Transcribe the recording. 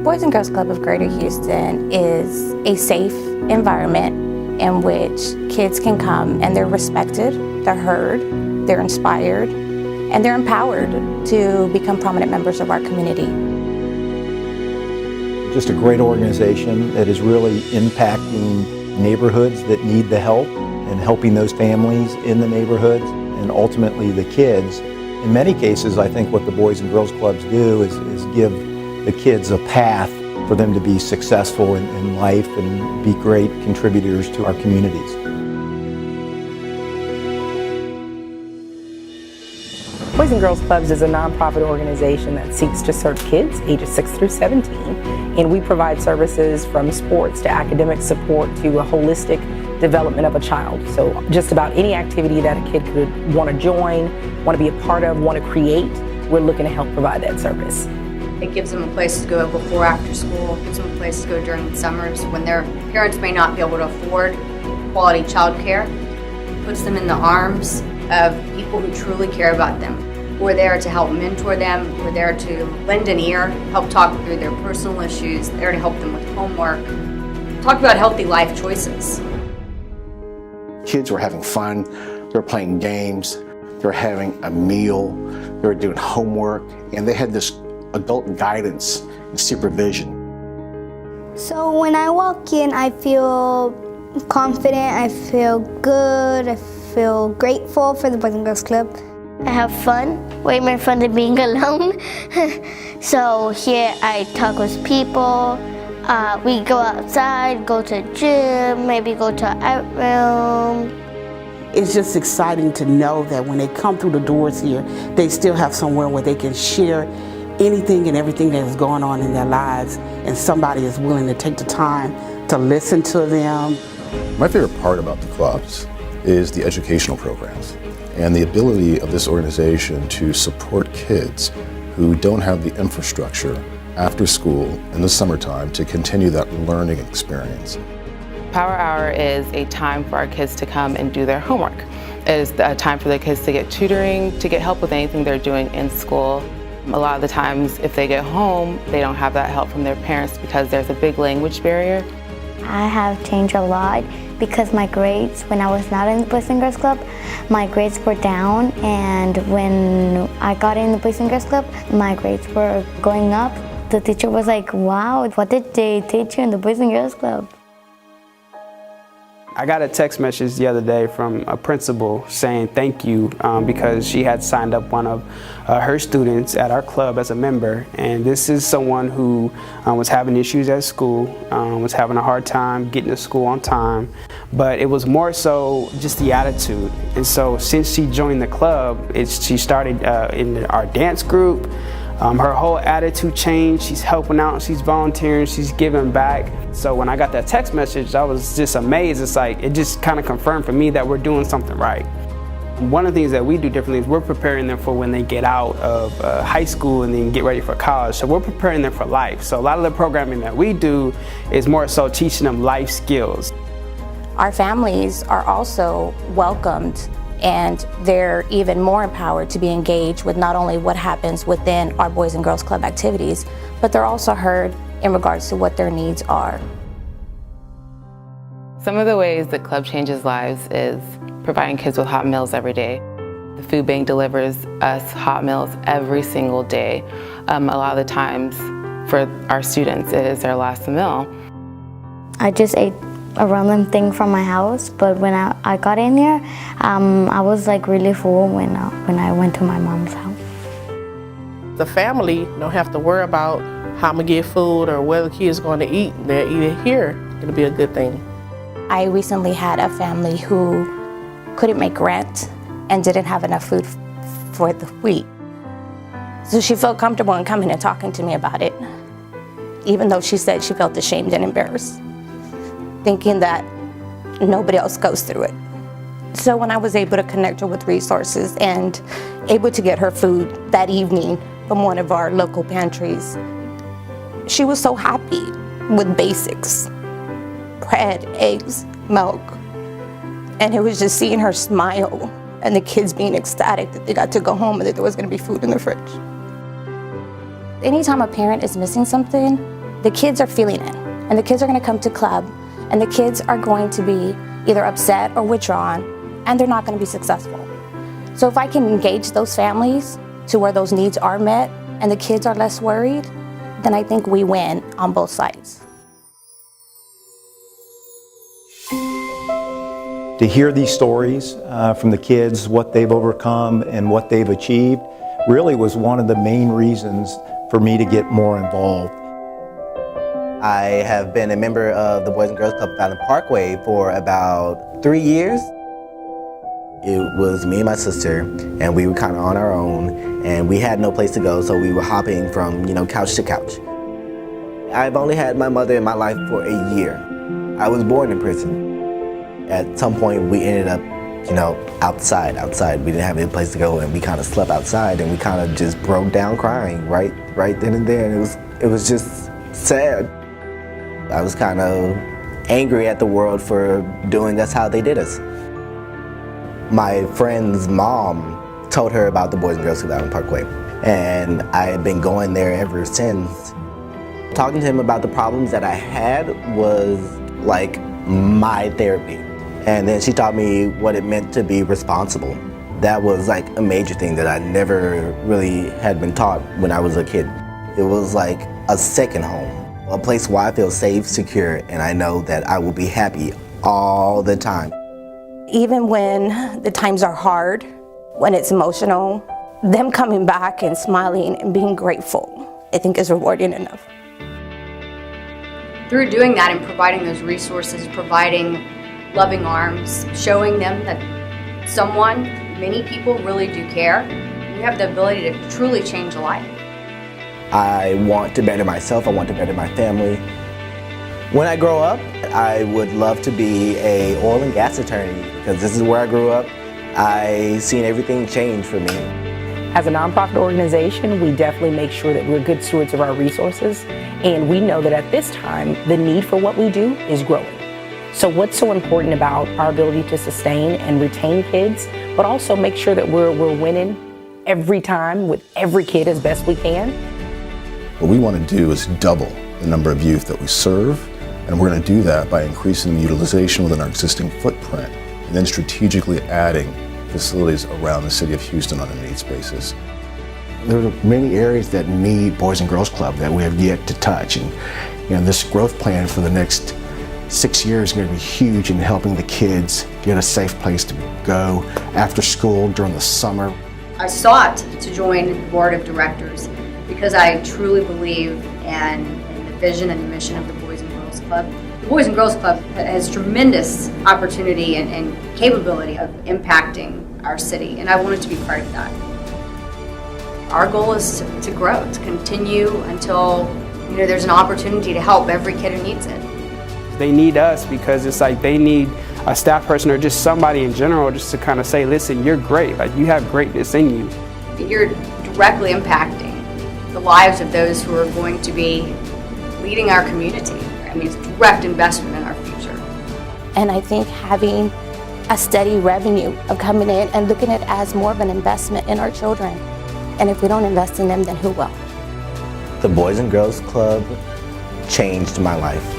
Boys and Girls Club of Greater Houston is a safe environment in which kids can come and they're respected, they're heard, they're inspired, and they're empowered to become prominent members of our community. Just a great organization that is really impacting neighborhoods that need the help and helping those families in the neighborhoods and ultimately the kids. In many cases, I think what the Boys and Girls Clubs do is give the kids a path for them to be successful in life and be great contributors to our communities. Boys and Girls Clubs is a nonprofit organization that seeks to serve kids ages 6 through 17, and we provide services from sports to academic support to a holistic development of a child. So just about any activity that a kid could want to join, want to be a part of, want to create, we're looking to help provide that service. It gives them a place to go before after school, gives them a place to go during the summers when their parents may not be able to afford quality childcare. Puts them in the arms of people who truly care about them. We're there to help mentor them, we're there to lend an ear, help talk through their personal issues, there to help them with homework, talk about healthy life choices. Kids were having fun, they were playing games, they were having a meal, they were doing homework, and they had this adult guidance and supervision. So when I walk in, I feel confident, I feel good, I feel grateful for the Boys and Girls Club. I have fun, way more fun than being alone. So here I talk with people, we go outside, go to the gym, maybe go to an art room. It's just exciting to know that when they come through the doors here, they still have somewhere where they can share anything and everything that is going on in their lives, and somebody is willing to take the time to listen to them. My favorite part about the clubs is the educational programs and the ability of this organization to support kids who don't have the infrastructure after school in the summertime to continue that learning experience. Power Hour is a time for our kids to come and do their homework. It is a time for the kids to get tutoring, to get help with anything they're doing in school. A lot of the times, if they get home, they don't have that help from their parents because there's a big language barrier. I have changed a lot because my grades, when I was not in the Boys and Girls Club, my grades were down, and when I got in the Boys and Girls Club, my grades were going up. The teacher was like, wow, what did they teach you in the Boys and Girls Club? I got a text message the other day from a principal saying thank you because she had signed up one of her students at our club as a member, and this is someone who was having issues at school, was having a hard time getting to school on time, but it was more so just the attitude. And so since she joined the club, she started in our dance group. Her whole attitude changed. She's helping out, she's volunteering, she's giving back. So when I got that text message, I was just amazed. It's like, it just kind of confirmed for me that we're doing something right. One of the things that we do differently is we're preparing them for when they get out of high school and then get ready for college. So we're preparing them for life. So a lot of the programming that we do is more so teaching them life skills. Our families are also welcomed, and they're even more empowered to be engaged with not only what happens within our Boys and Girls Club activities, but they're also heard in regards to what their needs are. Some of the ways the club changes lives is providing kids with hot meals every day. The food bank delivers us hot meals every single day. A lot of the times for our students, it is their last meal. I just ate a random thing from my house, but when I got in here, I was like really full when I went to my mom's house. The family don't have to worry about how I'm gonna get food or where the kids going to eat. They'll eat it here. It'll be a good thing. I recently had a family who couldn't make rent and didn't have enough food for the week. So she felt comfortable in coming and talking to me about it, even though she said she felt ashamed and embarrassed, thinking that nobody else goes through it. So when I was able to connect her with resources and able to get her food that evening from one of our local pantries, she was so happy with basics: bread, eggs, milk. And it was just seeing her smile and the kids being ecstatic that they got to go home and that there was going to be food in the fridge. Anytime a parent is missing something, the kids are feeling it. And the kids are gonna come to club, and the kids are going to be either upset or withdrawn, and they're not gonna be successful. So if I can engage those families to where those needs are met, and the kids are less worried, then I think we win on both sides. To hear these stories from the kids, what they've overcome and what they've achieved, really was one of the main reasons for me to get more involved. I have been a member of the Boys and Girls Club of Island Parkway for about 3 years. It was me and my sister, and we were kind of on our own, and we had no place to go, so we were hopping from, couch to couch. I've only had my mother in my life for a year. I was born in prison. At some point, we ended up, outside. We didn't have any place to go, and we kind of slept outside, and we kind of just broke down crying right then and there, and it was just sad. I was kind of angry at the world for doing us how they did us. My friend's mom told her about the Boys and Girls Club Island Parkway, and I had been going there ever since. Talking to him about the problems that I had was like my therapy. And then she taught me what it meant to be responsible. That was like a major thing that I never really had been taught when I was a kid. It was like a second home, a place where I feel safe, secure, and I know that I will be happy all the time. Even when the times are hard, when it's emotional, them coming back and smiling and being grateful, I think is rewarding enough. Through doing that and providing those resources, providing loving arms, showing them that many people really do care, you have the ability to truly change a life. I want to better myself, I want to better my family. When I grow up, I would love to be an oil and gas attorney because this is where I grew up. I've seen everything change for me. As a nonprofit organization, we definitely make sure that we're good stewards of our resources, and we know that at this time, the need for what we do is growing. So what's so important about our ability to sustain and retain kids, but also make sure that we're winning every time with every kid as best we can? What we want to do is double the number of youth that we serve, and we're going to do that by increasing the utilization within our existing footprint, and then strategically adding facilities around the city of Houston on a needs basis. There are many areas that need Boys and Girls Club that we have yet to touch, and this growth plan for the next 6 years is going to be huge in helping the kids get a safe place to go after school during the summer. I sought to join the board of directors because I truly believe in the vision and the mission of the Boys and Girls Club. The Boys and Girls Club has tremendous opportunity and capability of impacting our city, and I wanted to be part of that. Our goal is to grow, to continue until there's an opportunity to help every kid who needs it. They need us because it's like they need a staff person or just somebody in general just to kind of say, listen, you're great, like you have greatness in you. You're directly impacting the lives of those who are going to be leading our community. I mean, it's a direct investment in our future. And I think having a steady revenue of coming in and looking at it as more of an investment in our children. And if we don't invest in them, then who will? The Boys and Girls Club changed my life.